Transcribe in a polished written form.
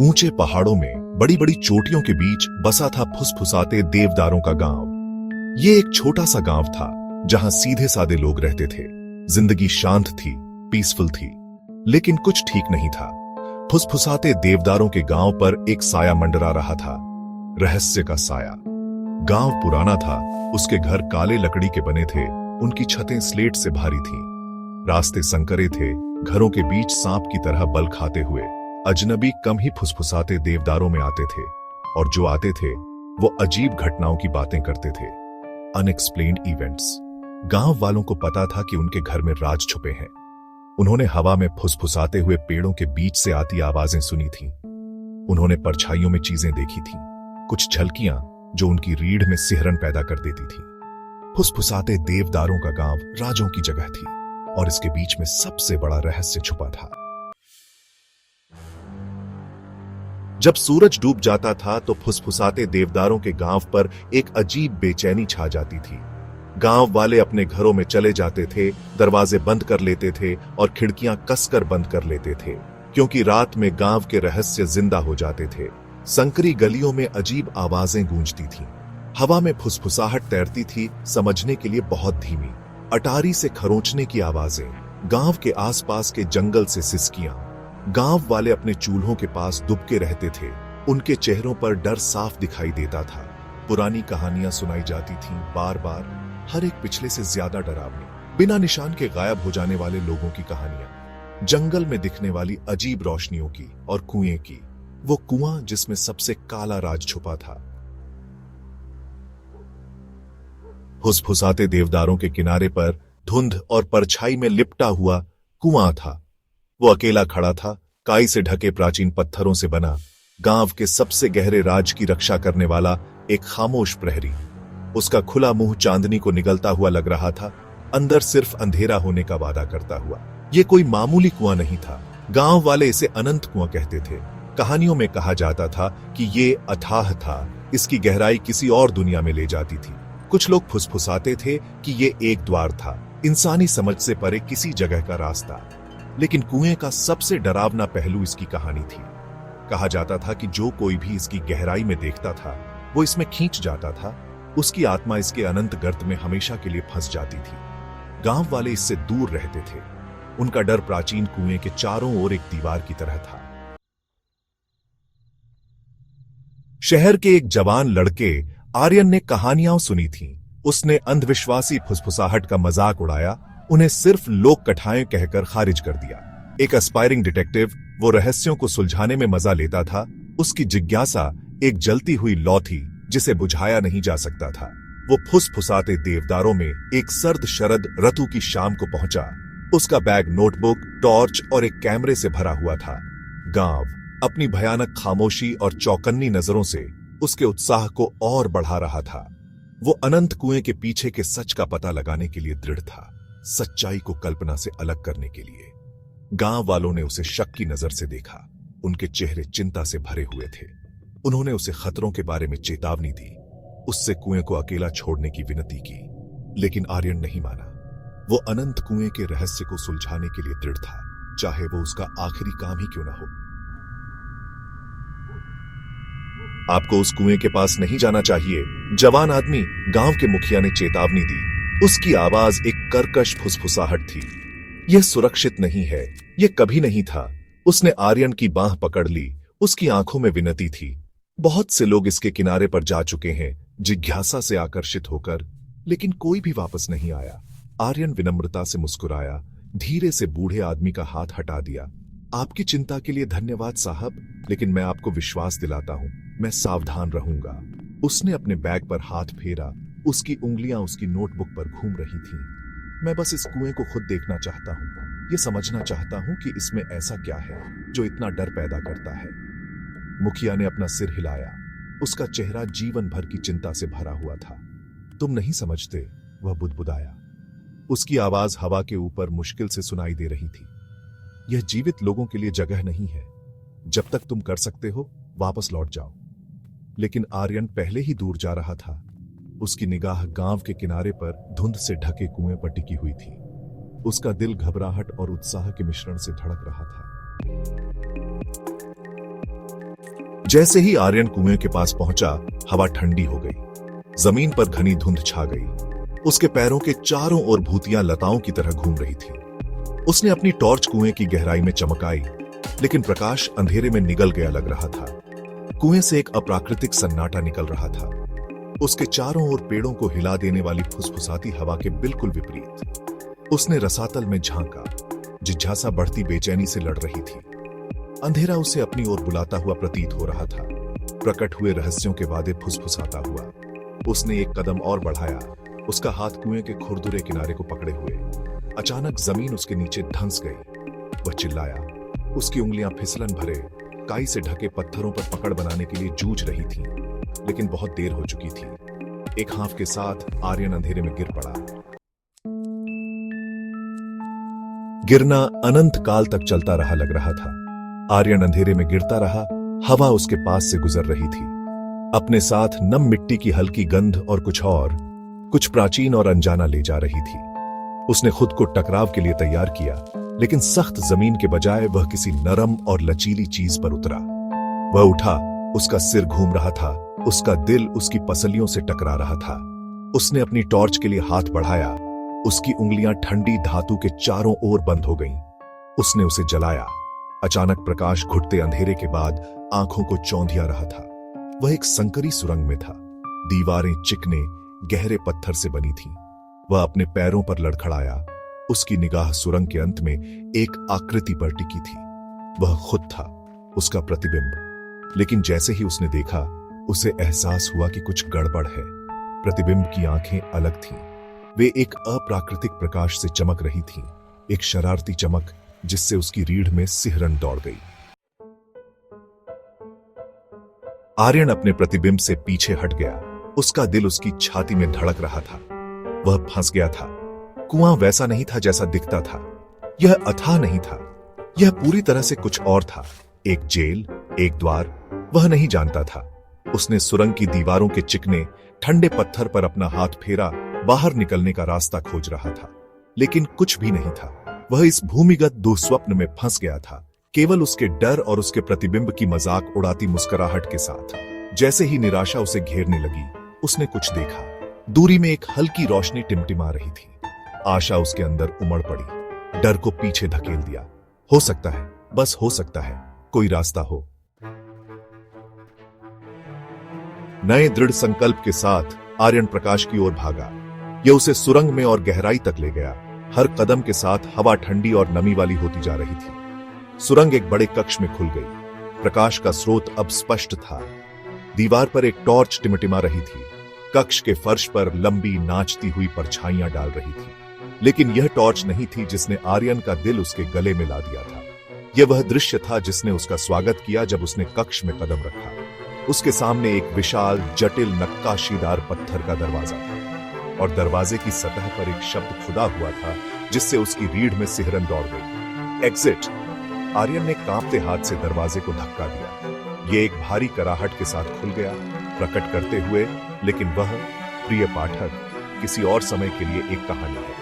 ऊंचे पहाड़ों में बड़ी बड़ी चोटियों के बीच बसा था फुसफुसाते देवदारों का गांव। ये एक छोटा सा गांव था जहां सीधे सादे लोग रहते थे। जिंदगी शांत थी, पीसफुल थी, लेकिन कुछ ठीक नहीं था। फुसफुसाते देवदारों के गांव पर एक साया मंडरा रहा था, रहस्य का साया। गांव पुराना था, उसके घर काले लकड़ी के बने थे, उनकी छतें स्लेट से भारी थीं। रास्ते संकरे थे, घरों के बीच सांप की तरह बल खाते हुए अजनबी कम ही फुसफुसाते देवदारों में आते थे, और जो आते थे वो अजीब घटनाओं की बातें करते थे। Unexplained events. गांव वालों को पता था कि उनके घर में राज छुपे हैं। उन्होंने हवा में फुसफुसाते हुए पेड़ों के बीच से आती आवाजें सुनी थीं। उन्होंने परछाइयों में चीजें देखी थीं, कुछ झलकियां जो उनकी रीढ़ में सिहरन पैदा कर देती थीं। फुसफुसाते देवदारों का गांव राजों की जगह थी, और इसके बीच में सबसे बड़ा रहस्य छुपा था। जब सूरज डूब जाता था तो फुसफुसाते देवदारों के गांव पर एक अजीब बेचैनी छा जाती थी। गांव वाले अपने घरों में चले जाते थे, दरवाजे बंद कर लेते थे और खिड़कियां कसकर बंद कर लेते थे, क्योंकि रात में गांव के रहस्य जिंदा हो जाते थे। संकरी गलियों में अजीब आवाजें गूंजती थीं। हवा में फुसफुसाहट तैरती थी, समझने के लिए बहुत धीमी। अटारी से खरोंचने की आवाजें, गांव के आसपास के जंगल से सिसकियां। गांव वाले अपने चूल्हों के पास दुबके रहते थे, उनके चेहरों पर डर साफ दिखाई देता था। पुरानी कहानियां सुनाई जाती थीं, बार बार, हर एक पिछले से ज्यादा डरावनी। बिना निशान के गायब हो जाने वाले लोगों की कहानियां, जंगल में दिखने वाली अजीब रोशनियों की, और कुएं की, वो कुआं जिसमें सबसे काला राज छुपा था। फुसफुसाते देवदारों के किनारे पर धुंध और परछाई में लिपटा हुआ कुआं था। वो अकेला खड़ा था, काई से ढके प्राचीन पत्थरों से बना, गांव के सबसे गहरे राज की रक्षा करने वाला एक खामोश प्रहरी। उसका खुला मुंह चांदनी को निगलता हुआ लग रहा था, अंदर सिर्फ अंधेरा होने का वादा करता हुआ। ये कोई मामूली कुआं नहीं था, गांव वाले इसे अनंत कुआं कहते थे। कहानियों में कहा जाता था कि ये अथाह था, इसकी गहराई किसी और दुनिया में ले जाती थी। कुछ लोग फुसफुसाते थे कि ये एक द्वार था, इंसानी समझ से परे किसी जगह का रास्ता। लेकिन कुएं का सबसे डरावना पहलू इसकी कहानी थी। कहा जाता था कि जो कोई भी इसकी गहराई में देखता था, वो इसमें खींच जाता था, उसकी आत्मा इसके अनंत गर्त में हमेशा के लिए फंस जाती थी। गांव वाले इससे दूर रहते थे, उनका डर प्राचीन कुएं के चारों ओर एक दीवार की तरह था। शहर के एक जवान लड़के आर्यन ने कहानियां सुनी थीं। उसने अंधविश्वासी फुसफुसाहट का मजाक उड़ाया, उन्हें सिर्फ लोक कथाएं कहकर खारिज कर दिया। एक एस्पायरिंग डिटेक्टिव, वो रहस्यों को सुलझाने में मजा लेता था। उसकी जिज्ञासा एक जलती हुई लौ थी जिसे बुझाया नहीं जा सकता था। वो फुसफुसाते देवदारों में एक सर्द शरद ऋतु की शाम को पहुंचा। उसका बैग नोटबुक, टॉर्च और एक कैमरे से भरा हुआ था। गांव अपनी भयानक खामोशी और चौकन्नी नजरों से उसके उत्साह को और बढ़ा रहा था। वो अनंत कुएं के पीछे के सच का पता लगाने के लिए दृढ़ था, सच्चाई को कल्पना से अलग करने के लिए। गांव वालों ने उसे शक की नजर से देखा, उनके चेहरे चिंता से भरे हुए थे। उन्होंने उसे खतरों के बारे में चेतावनी दी, उससे कुएं को अकेला छोड़ने की विनती की, लेकिन आर्यन नहीं माना। वो अनंत कुएं के रहस्य को सुलझाने के लिए दृढ़ था, चाहे वो उसका आखिरी काम ही क्यों ना हो। आपको उस कुएं के पास नहीं जाना चाहिए, जवान आदमी, गांव के मुखिया ने चेतावनी दी। उसकी आवाज एक कर्कश फुसफुसाहट थी। यह सुरक्षित नहीं है, यह कभी नहीं था। उसने आर्यन की बांह पकड़ ली, उसकी आंखों में विनती थी। बहुत से लोग इसके किनारे पर जा चुके हैं, जिज्ञासा से आकर्षित होकर, लेकिन कोई भी वापस नहीं आया। आर्यन विनम्रता से मुस्कुराया, धीरे से बूढ़े आदमी का हाथ हटा दिया। आपकी चिंता के लिए धन्यवाद साहब, लेकिन मैं आपको विश्वास दिलाता हूं, मैं सावधान रहूंगा। उसने अपने बैग पर हाथ फेरा, उसकी उंगलियां उसकी नोटबुक पर घूम रही थीं। मैं बस इस कुएं को खुद देखना चाहता हूं, ये समझना चाहता हूं कि इसमें ऐसा क्या है जो इतना डर पैदा करता है। मुखिया ने अपना सिर हिलाया, उसका चेहरा जीवन भर की चिंता से भरा हुआ था। तुम नहीं समझते, वह बुदबुदाया। उसकी आवाज हवा के ऊपर मुश्किल से सुनाई दे रही थी। यह जीवित लोगों के लिए जगह नहीं है, जब तक तुम कर सकते हो वापस लौट जाओ। लेकिन आर्यन पहले ही दूर जा रहा था। उसकी निगाह गांव के किनारे पर धुंध से ढके कुएं पर टिकी हुई थी। उसका दिल घबराहट और उत्साह के मिश्रण से धड़क रहा था। जैसे ही आर्यन कुएं के पास पहुंचा, हवा ठंडी हो गई। जमीन पर घनी धुंध छा गई। उसके पैरों के चारों ओर भूतियां लताओं की तरह घूम रही थी। उसने अपनी टॉर्च कुएं की गहराई में चमकाई, लेकिन प्रकाश अंधेरे में निगल गया लग रहा था। कुएं से एक अप्राकृतिक सन्नाटा निकल रहा था, उसके चारों ओर पेड़ों को हिला देने वाली फुसफुसाती हवा के बिल्कुल विपरीत। उसने रसातल में झांका, जिज्ञासा बढ़ती बेचैनी से लड़ रही थी। अंधेरा उसे अपनी ओर बुलाता हुआ प्रतीत हो रहा था, प्रकट हुए रहस्यों के वादे फुसफुसाता हुआ। उसने एक कदम और बढ़ाया, उसका हाथ कुएं के खुरदुरे किनारे को पकड़े हुए। अचानक जमीन उसके नीचे धंस गई। वह चिल्लाया। उसकी उंगलियां फिसलन भरे काई से ढके पत्थरों पर पकड़ बनाने के लिए जूझ रही थीं, लेकिन बहुत देर हो चुकी थी। एक हाफ के साथ आर्यन अंधेरे में गिर पड़ा। गिरना अनंत काल तक चलता रहा लग रहा था। आर्यन अंधेरे में गिरता रहा। हवा उसके पास से गुजर रही थी, अपने साथ नम मिट्टी की हल्की गंध और कुछ प्राचीन और अनजाना ले जा रही थी। उसने खुद को टकराव के लिए तैयार किया, लेकिन सख्त जमीन के बजाय वह किसी नरम और लचीली चीज पर उतरा। वह उठा, उसका सिर घूम रहा था, उसका दिल उसकी पसलियों से टकरा रहा था। उसने अपनी टॉर्च के लिए हाथ बढ़ाया, उसकी उंगलियां ठंडी धातु के चारों ओर बंद हो गईं। उसने उसे जलाया। अचानक प्रकाश घुटते अंधेरे के बाद आंखों को चौंधिया रहा था। वह एक संकरी सुरंग में था। दीवारें चिकने गहरे पत्थर से बनी थीं। वह अपने पैरों पर लड़खड़ाया। उसकी निगाह सुरंग के अंत में एक आकृति पर टिकी थी। वह खुद था, उसका प्रतिबिंब। लेकिन जैसे ही उसने देखा, उसे एहसास हुआ कि कुछ गड़बड़ है। प्रतिबिंब की आंखें अलग थीं। वे एक अप्राकृतिक प्रकाश से चमक रही थीं, एक शरारती चमक जिससे उसकी रीढ़ में सिहरन दौड़ गई। आर्यन अपने प्रतिबिंब से पीछे हट गया। उसका दिल उसकी छाती में धड़क रहा था। वह फंस गया था। कुआं वैसा नहीं था जैसा दिखता था। यह अथाह नहीं था, यह पूरी तरह से कुछ और था। एक जेल, एक द्वार, वह नहीं जानता था। उसने सुरंग की दीवारों के चिकने ठंडे पत्थर पर अपना हाथ फेरा, बाहर निकलने का रास्ता खोज रहा था, लेकिन कुछ भी नहीं था। वह इस भूमिगत दुःस्वप्न में फंस गया था, केवल उसके डर और उसके प्रतिबिंब की मजाक उड़ाती मुस्कुराहट के साथ। जैसे ही निराशा उसे घेरने लगी, उसने कुछ देखा। दूरी में एक हल्की रोशनी टिमटिमा रही थी। आशा उसके अंदर उमड़ पड़ी। डर को पीछे धकेल दिया। हो सकता है, बस हो सकता है, कोई रास्ता हो। नए दृढ़ संकल्प के साथ आर्यन प्रकाश की ओर भागा। यह उसे सुरंग में और गहराई तक ले गया। हर कदम के साथ हवा ठंडी और नमी वाली होती जा रही थी। सुरंग एक बड़े कक्ष में खुल गई। प्रकाश का स्रोत अब स्पष्ट था। दीवार पर एक टॉर्च टिमटिमा रही थी। कक्ष के फर्श पर लंबी नाचती हुई परछाइयां डाल रही थी। लेकिन यह टॉर्च नहीं थी जिसने आर्यन का दिल उसके गले में ला दिया था। यह वह दृश्य था जिसने उसका स्वागत किया जब उसने कक्ष में कदम रखा। उसके सामने एक विशाल, जटिल, नक्काशीदार पत्थर का दरवाजा था, और दरवाजे की सतह पर एक शब्द खुदा हुआ था जिससे उसकी रीढ़ में सिहरन दौड़ गई। एग्जिट। आर्यन ने कांपते हाथ से दरवाजे को धक्का दिया। यह एक भारी कराहट के साथ खुल गया, प्रकट करते हुए, लेकिन वह, प्रिय पाठक, किसी और समय के लिए एक कहानी है।